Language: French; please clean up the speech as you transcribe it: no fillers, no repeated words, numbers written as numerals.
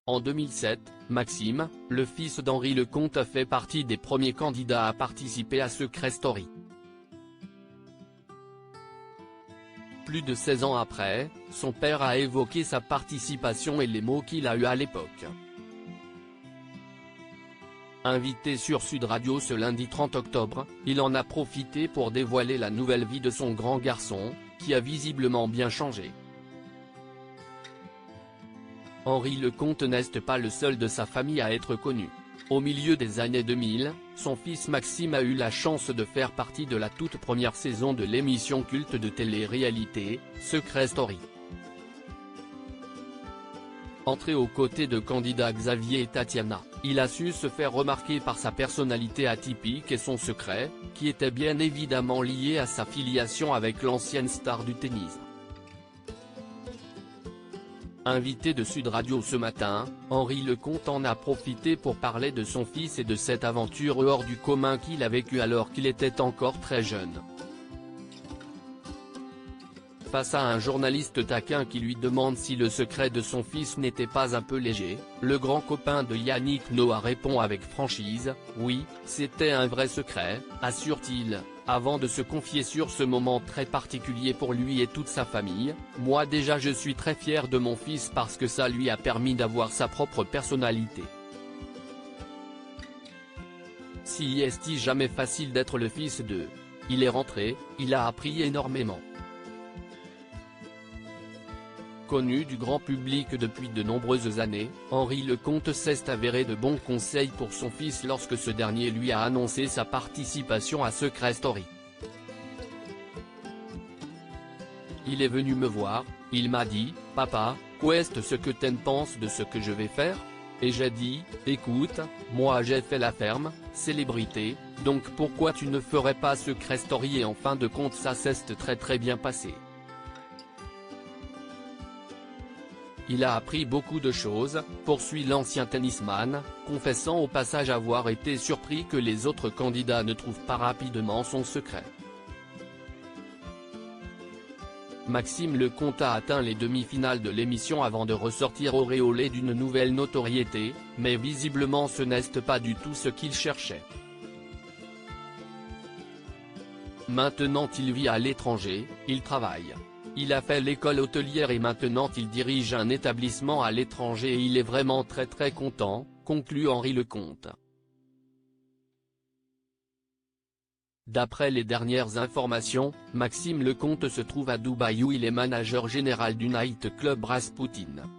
En 2007, Maxime, le fils d'Henri Lecomte, a fait partie des premiers candidats à participer à Secret Story. Plus de 16 ans après, son père a évoqué sa participation et les mots qu'il a eus à l'époque. Invité sur Sud Radio ce lundi 30 octobre, il en a profité pour dévoiler la nouvelle vie de son grand garçon, qui a visiblement bien changé. Henri Lecomte n'est pas le seul de sa famille à être connu. Au milieu des années 2000, son fils Maxime a eu la chance de faire partie de la toute première saison de l'émission culte de télé-réalité, Secret Story. Entré aux côtés de candidats Xavier et Tatiana, il a su se faire remarquer par sa personnalité atypique et son secret, qui était bien évidemment lié à sa filiation avec l'ancienne star du tennis. Invité de Sud Radio ce matin, Henri Lecomte en a profité pour parler de son fils et de cette aventure hors du commun qu'il a vécue alors qu'il était encore très jeune. Face à un journaliste taquin qui lui demande si le secret de son fils n'était pas un peu léger, le grand copain de Yannick Noah répond avec franchise « Oui, c'était un vrai secret », assure-t-il, avant de se confier sur ce moment très particulier pour lui et toute sa famille. « Moi déjà je suis très fier de mon fils parce que ça lui a permis d'avoir sa propre personnalité. Si est jamais facile d'être le fils de. Il est rentré, il a appris énormément. » Connu du grand public depuis de nombreuses années, Henri Lecomte s'est avéré de bons conseils pour son fils lorsque ce dernier lui a annoncé sa participation à Secret Story. Il est venu me voir, il m'a dit « Papa, qu'est-ce ce que t'en penses de ce que je vais faire ?» Et j'ai dit « Écoute, moi j'ai fait la ferme, célébrité, donc pourquoi tu ne ferais pas Secret Story ?» Et en fin de compte ça s'est très bien passé. Il a appris beaucoup de choses, poursuit l'ancien tennisman, confessant au passage avoir été surpris que les autres candidats ne trouvent pas rapidement son secret. Maxime Lecomte a atteint les demi-finales de l'émission avant de ressortir auréolé d'une nouvelle notoriété, mais visiblement ce n'est pas du tout ce qu'il cherchait. Maintenant il vit à l'étranger, il travaille. Il a fait l'école hôtelière et maintenant il dirige un établissement à l'étranger et il est vraiment très content, conclut Henri Lecomte. D'après les dernières informations, Maxime Lecomte se trouve à Dubaï où il est manager général du night club Rasputin.